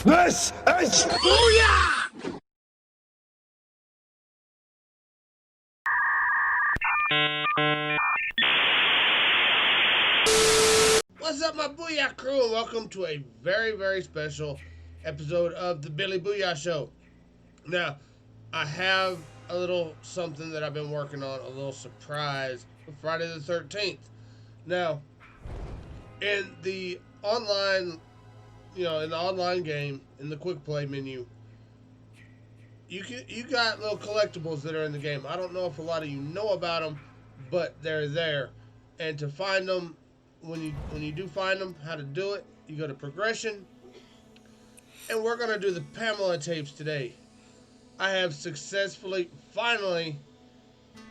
This is Booyah! What's up, my Booyah crew, and welcome to a very, very special episode of the Billy Booyah Show. Now, I have a little something that I've been working on, a little surprise for Friday the 13th. Now, in the online, in the online game, in the quick play menu, you got little collectibles that are in the game. I don't know if a lot of you know about them, but they're there. And to find them, when you do find them, how to do it, you go to progression, and we're gonna do the Pamela tapes today. I have successfully, finally,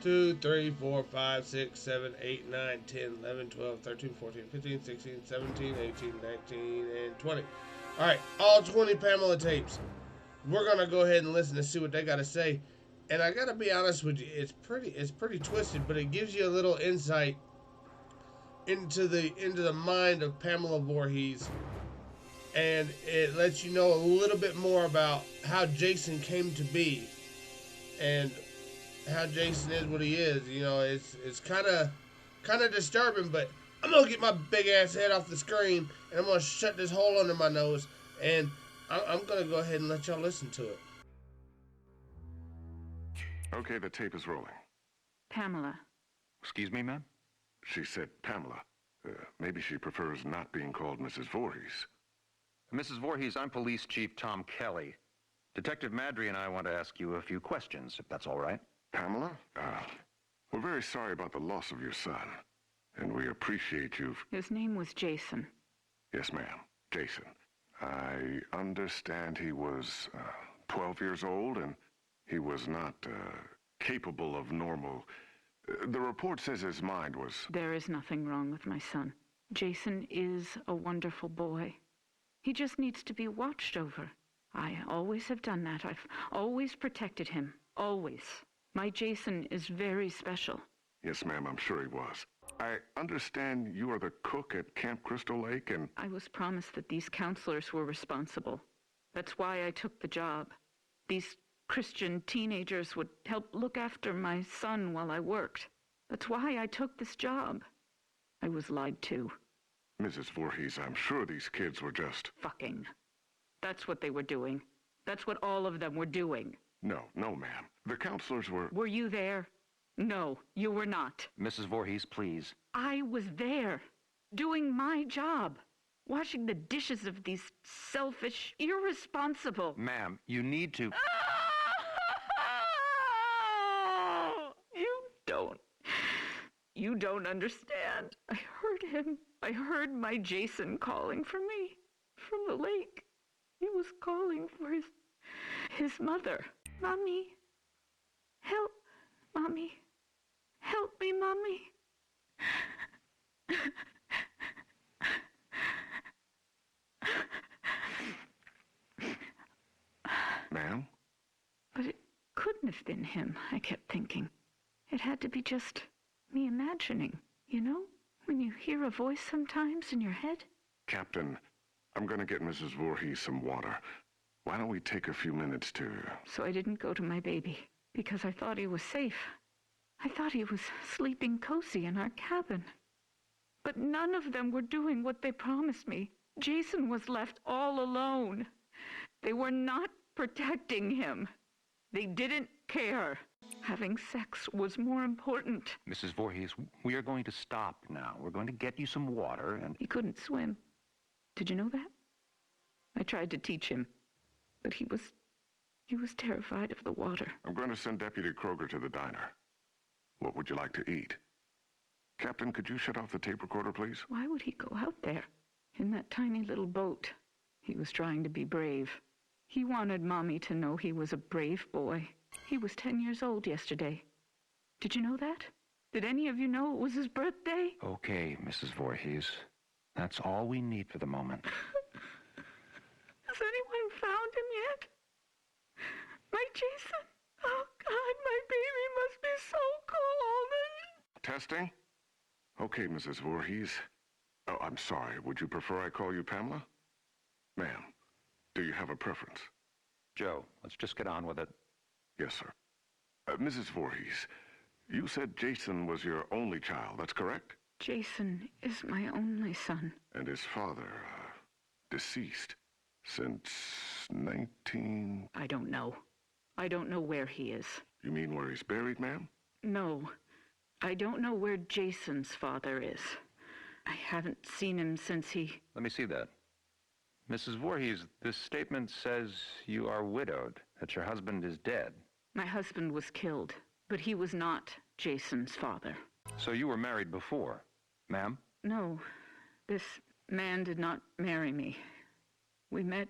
2, 3, 4, 5, 6, 7, 8, 9, 10, 11, 12, 13, 14, 15, 16, 17, 18, 19, and 20. Alright, all 20 Pamela tapes. We're gonna go ahead and listen to see what they gotta say. And I gotta be honest with you, it's pretty twisted, but it gives you a little insight into the mind of Pamela Voorhees. And it lets you know a little bit more about how Jason came to be and how Jason is what he is. You know, it's kind of disturbing, but I'm gonna get my big ass head off the screen and I'm gonna shut this hole under my nose, and I'm gonna go ahead and let y'all listen to it. Okay, the tape is rolling. Pamela. Excuse me, ma'am? She said Pamela. Maybe she prefers not being called Mrs. Voorhees. Mrs. Voorhees, I'm Police Chief Tom Kelly. Detective Madry and I want to ask you a few questions, if that's all right. Pamela, we're very sorry about the loss of your son, and we appreciate you. His name was Jason. Yes, ma'am, Jason. I understand he was 12 years old, and he was not capable of normal. The report says his mind was... There is nothing wrong with my son. Jason is a wonderful boy. He just needs to be watched over. I always have done that. I've always protected him. Always. My Jason is very special. Yes, ma'am, I'm sure he was. I understand you are the cook at Camp Crystal Lake, and... I was promised that these counselors were responsible. That's why I took the job. These Christian teenagers would help look after my son while I worked. That's why I took this job. I was lied to. Mrs. Voorhees, I'm sure these kids were just... Fucking. That's what they were doing. That's what all of them were doing. No, ma'am. The counselors were... Were you there? No, you were not. Mrs. Voorhees, please. I was there, doing my job, washing the dishes of these selfish, irresponsible... Ma'am, you need to... You don't understand. I heard him. I heard my Jason calling for me from the lake. He was calling for his mother. Mommy, help, Mommy. Help me, Mommy. Ma'am? But it couldn't have been him, I kept thinking. It had to be just me imagining, you know? When you hear a voice sometimes in your head. Captain, I'm gonna get Mrs. Voorhees some water. Why don't we take a few minutes to... So I didn't go to my baby, because I thought he was safe. I thought he was sleeping cozy in our cabin. But none of them were doing what they promised me. Jason was left all alone. They were not protecting him. They didn't care. Having sex was more important. Mrs. Voorhees, we are going to stop now. We're going to get you some water and... He couldn't swim. Did you know that? I tried to teach him, but he was terrified of the water. I'm going to send Deputy Kroger to the diner. What would you like to eat? Captain, could you shut off the tape recorder, please? Why would he go out there in that tiny little boat? He was trying to be brave. He wanted Mommy to know he was a brave boy. He was 10 years old yesterday. Did you know that? Did any of you know it was his birthday? Okay, Mrs. Voorhees. That's all we need for the moment. Has anyone found him yet? My Jason? Oh, God, my baby must be so cold. Testing? Okay, Mrs. Voorhees. Oh, I'm sorry. Would you prefer I call you Pamela? Ma'am, Do you have a preference? Joe, let's just get on with it. Yes, sir. Mrs. Voorhees, you said Jason was your only child, that's correct? Jason is my only son. And his father, deceased since 19... I don't know. I don't know where he is. You mean where he's buried, ma'am? No. I don't know where Jason's father is. I haven't seen him since he... Let me see that. Mrs. Voorhees, this statement says you are widowed, that your husband is dead. My husband was killed, but he was not Jason's father. So you were married before, ma'am? No, this man did not marry me. We met...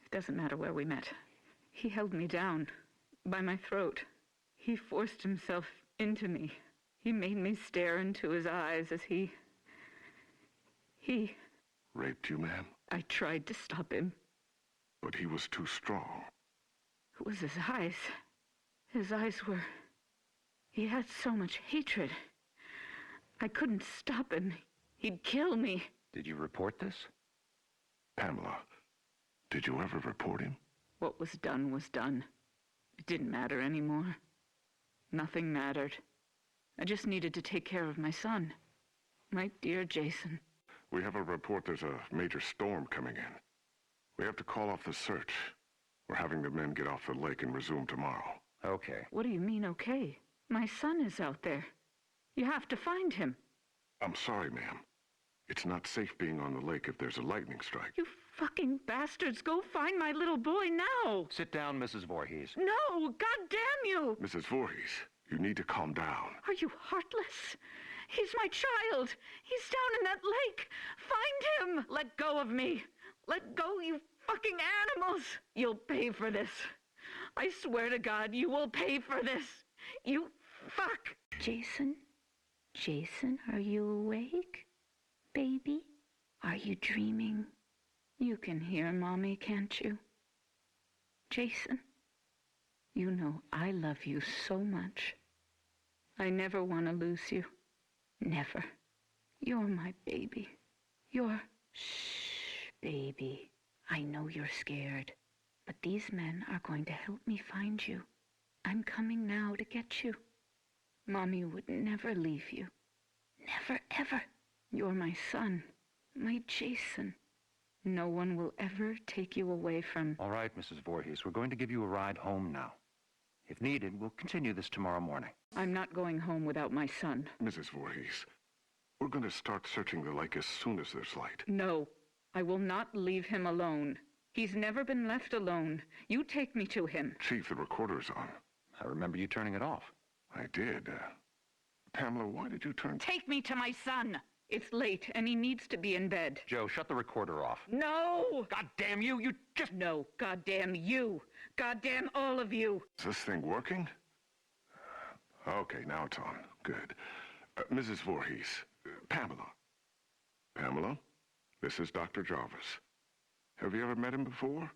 It doesn't matter where we met. He held me down by my throat. He forced himself into me. He made me stare into his eyes as he... Raped you, ma'am? I tried to stop him. But he was too strong. It was his eyes. His eyes were... He had so much hatred. I couldn't stop him. He'd kill me. Did you report this? Pamela, did you ever report him? What was done was done. It didn't matter anymore. Nothing mattered. I just needed to take care of my son. My dear Jason. We have a report there's a major storm coming in. We have to call off the search. We're having the men get off the lake and resume tomorrow. Okay. What do you mean, okay? My son is out there. You have to find him. I'm sorry, ma'am. It's not safe being on the lake if there's a lightning strike. You fucking bastards, go find my little boy now! Sit down, Mrs. Voorhees. No, goddamn you! Mrs. Voorhees, you need to calm down. Are you heartless? He's my child. He's down in that lake. Find him. Let go of me. Let go, you fucking animals. You'll pay for this. I swear to God, you will pay for this. You fuck. Jason? Jason, are you awake? Baby? Are you dreaming? You can hear Mommy, can't you? Jason? You know I love you so much. I never want to lose you. Never. You're my baby. Shh, baby. I know you're scared, but these men are going to help me find you. I'm coming now to get you. Mommy would never leave you. Never, ever. You're my son, my Jason. No one will ever take you away from... All right, Mrs. Voorhees, we're going to give you a ride home now. If needed, we'll continue this tomorrow morning. I'm not going home without my son. Mrs. Voorhees, we're going to start searching the lake as soon as there's light. No, I will not leave him alone. He's never been left alone. You take me to him. Chief, the recorder's on. I remember you turning it off. I did. Pamela, why did you turn... Take me to my son. It's late, and he needs to be in bed. Joe, shut the recorder off. No! God damn you! You just... No, goddamn you. Goddamn all of you. Is this thing working? Okay, now it's on. Good. Mrs. Voorhees, Pamela. Pamela, this is Dr. Jarvis. Have you ever met him before?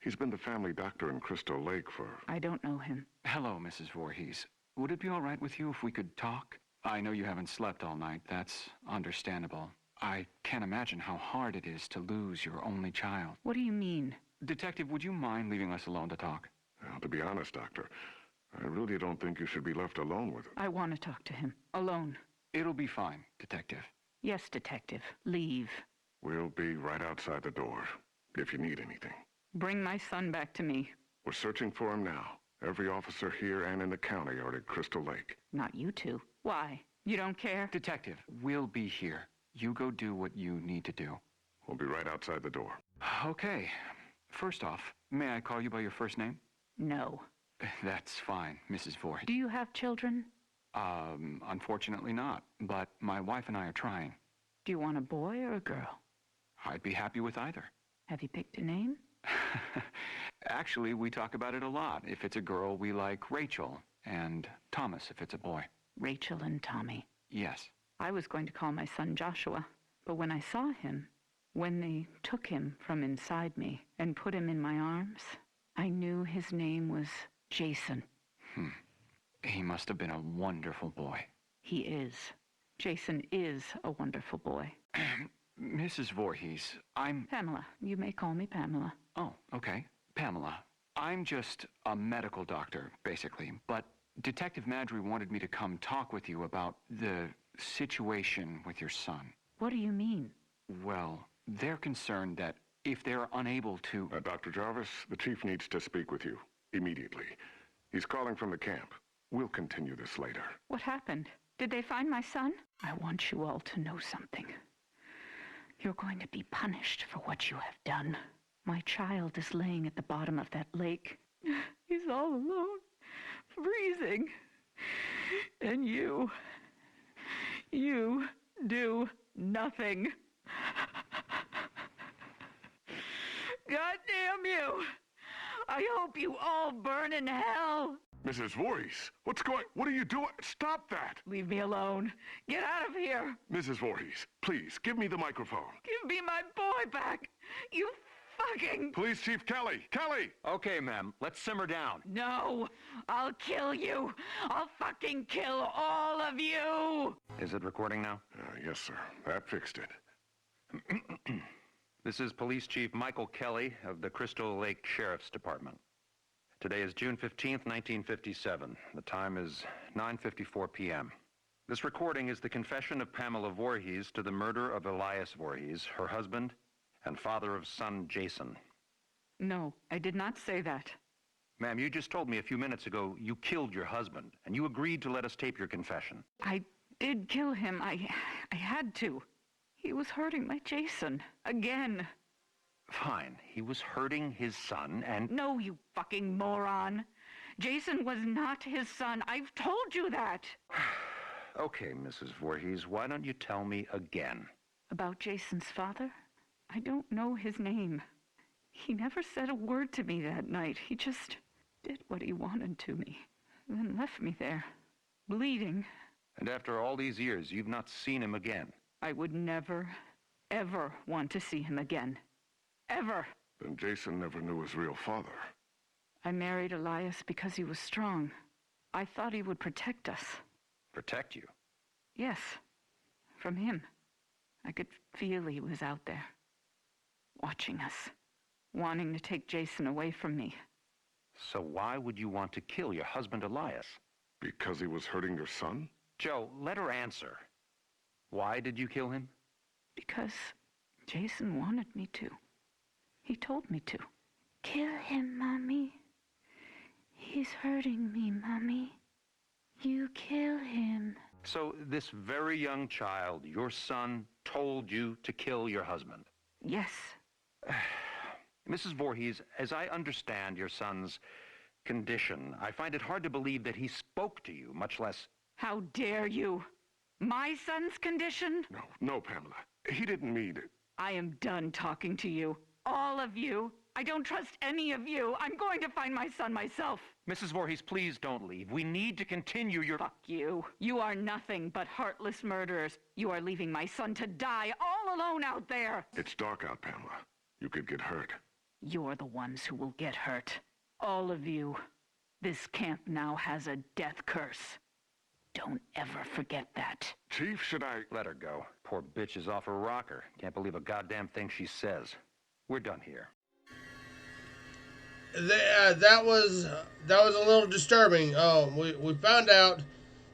He's been the family doctor in Crystal Lake for... I don't know him. Hello, Mrs. Voorhees. Would it be all right with you if we could talk? I know you haven't slept all night. That's understandable. I can't imagine how hard it is to lose your only child. What do you mean? Detective, would you mind leaving us alone to talk? Well, to be honest, Doctor, I really don't think you should be left alone with him. I want to talk to him. Alone. It'll be fine, Detective. Yes, Detective. Leave. We'll be right outside the door, if you need anything. Bring my son back to me. We're searching for him now. Every officer here and in the county are at Crystal Lake. Not you two. Why? You don't care? Detective, we'll be here. You go do what you need to do. We'll be right outside the door. Okay. First off, may I call you by your first name? No. That's fine, Mrs. Voorhees. Do you have children? Unfortunately not, but my wife and I are trying. Do you want a boy or a girl? I'd be happy with either. Have you picked a name? Actually, we talk about it a lot. If it's a girl, we like Rachel, and Thomas if it's a boy. Rachel and Tommy. Yes. I was going to call my son Joshua, but when I saw him, when they took him from inside me and put him in my arms, I knew his name was Jason. He must have been a wonderful boy. He is. Jason is a wonderful boy. Mrs. Voorhees, I'm... Pamela. You may call me Pamela. Oh, okay. Pamela. I'm just a medical doctor, basically. But Detective Madry wanted me to come talk with you about the situation with your son. What do you mean? Well, they're concerned that if they're unable to... Dr. Jarvis, the chief needs to speak with you immediately. He's calling from the camp. We'll continue this later. What happened? Did they find my son? I want you all to know something. You're going to be punished for what you have done. My child is laying at the bottom of that lake. He's all alone, freezing. And you do nothing. God damn you! I hope you all burn in hell! Mrs. Voorhees, what are you doing? Stop that! Leave me alone. Get out of here. Mrs. Voorhees, please, give me the microphone. Give me my boy back. You fucking... Police Chief Kelly! Kelly! Okay, ma'am, let's simmer down. No, I'll kill you. I'll fucking kill all of you. Is it recording now? Yes, sir. That fixed it. This is Police Chief Michael Kelly of the Crystal Lake Sheriff's Department. Today is June 15th, 1957. The time is 9:54 p.m. This recording is the confession of Pamela Voorhees to the murder of Elias Voorhees, her husband, and father of son Jason. No, I did not say that. Ma'am, you just told me a few minutes ago you killed your husband, and you agreed to let us tape your confession. I did kill him. I had to. He was hurting my Jason. Again. Fine. He was hurting his son, and... No, you fucking moron. Jason was not his son. I've told you that. Okay, Mrs. Voorhees, why don't you tell me again? About Jason's father? I don't know his name. He never said a word to me that night. He just did what he wanted to me, then left me there, bleeding. And after all these years, you've not seen him again? I would never, ever want to see him again. Ever. Then Jason never knew his real father. I married Elias because he was strong. I thought he would protect us. Protect you? Yes, from him. I could feel he was out there, watching us, wanting to take Jason away from me. So why would you want to kill your husband Elias? Because he was hurting your son? Joe, let her answer. Why did you kill him? Because Jason wanted me to. He told me to. Kill him, Mommy. He's hurting me, Mommy. You kill him. So this very young child, your son, told you to kill your husband? Yes. Mrs. Voorhees, as I understand your son's condition, I find it hard to believe that he spoke to you, much less... How dare you? My son's condition? No, Pamela. He didn't mean it. I am done talking to you. All of you. I don't trust any of you. I'm going to find my son myself. Mrs. Voorhees, please don't leave. We need to continue your... Fuck you. You are nothing but heartless murderers. You are leaving my son to die all alone out there. It's dark out, Pamela. You could get hurt. You're the ones who will get hurt. All of you. This camp now has a death curse. Don't ever forget that. Chief, should I... Let her go. Poor bitch is off her rocker. Can't believe a goddamn thing she says. We're done here. That was a little disturbing. We found out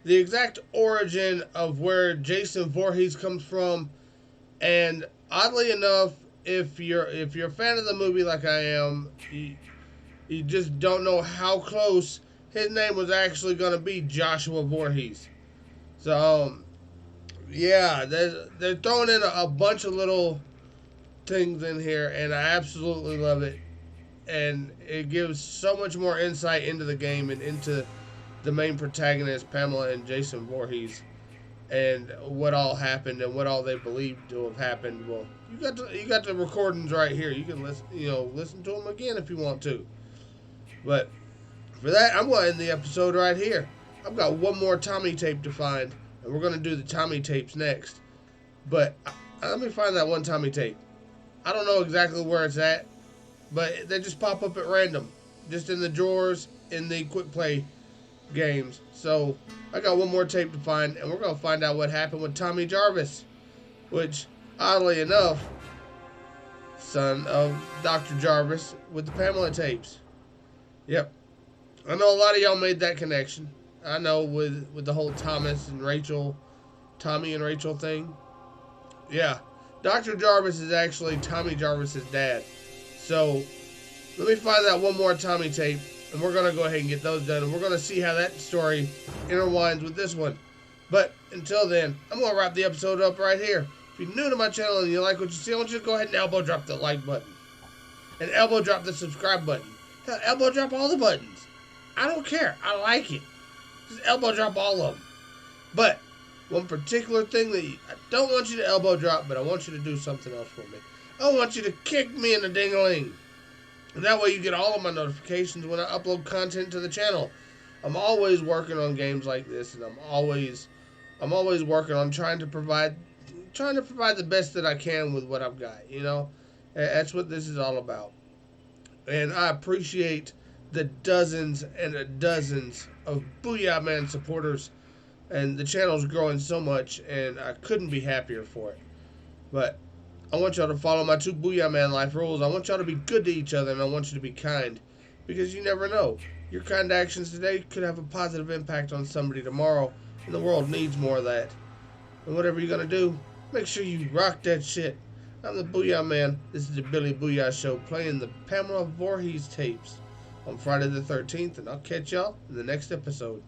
the exact origin of where Jason Voorhees comes from, and oddly enough, if you're a fan of the movie like I am, you just don't know how close his name was actually going to be, Joshua Voorhees. So yeah, they're throwing in a bunch of little things in here, and I absolutely love it. And it gives so much more insight into the game and into the main protagonists, Pamela and Jason Voorhees, and what all happened and what all they believed to have happened. Well, you got the recordings right here. You can listen to them again if you want to. But for that, I'm going to end the episode right here. I've got one more Tommy tape to find, and we're going to do the Tommy tapes next. But let me find that one Tommy tape. I don't know exactly where it's at, but they just pop up at random, just in the drawers in the quick play games. So I got one more tape to find, and we're going to find out what happened with Tommy Jarvis, which Oddly enough, son of Dr. Jarvis with the Pamela tapes. Yep. I know a lot of y'all made that connection. I know with the whole Tommy and Rachel thing. Yeah. Dr. Jarvis is actually Tommy Jarvis's dad. So let me find that one more Tommy tape, and we're going to go ahead and get those done, and we're going to see how that story intertwines with this one. But until then, I'm going to wrap the episode up right here. If you're new to my channel and you like what you see, I want you to go ahead and elbow drop the like button. And elbow drop the subscribe button. Hell, elbow drop all the buttons. I don't care. I like it. Just elbow drop all of them. But one particular thing that I don't want you to elbow drop, but I want you to do something else for me. I want you to kick me in the ding-a-ling. And that way you get all of my notifications when I upload content to the channel. I'm always working on games like this, and I'm always working on trying to provide the best that I can with what I've got, you know? That's what this is all about. And I appreciate the dozens and dozens of Booyah Man supporters, and the channel's growing so much, and I couldn't be happier for it. But I want y'all to follow my 2 Booyah Man life rules. I want y'all to be good to each other, and I want you to be kind. Because you never know. Your kind actions today could have a positive impact on somebody tomorrow, and the world needs more of that. And whatever you're going to do, make sure you rock that shit. I'm the Booyah Man. This is the Billy Booyah Show, playing the Pamela Voorhees tapes on Friday the 13th, and I'll catch y'all in the next episode.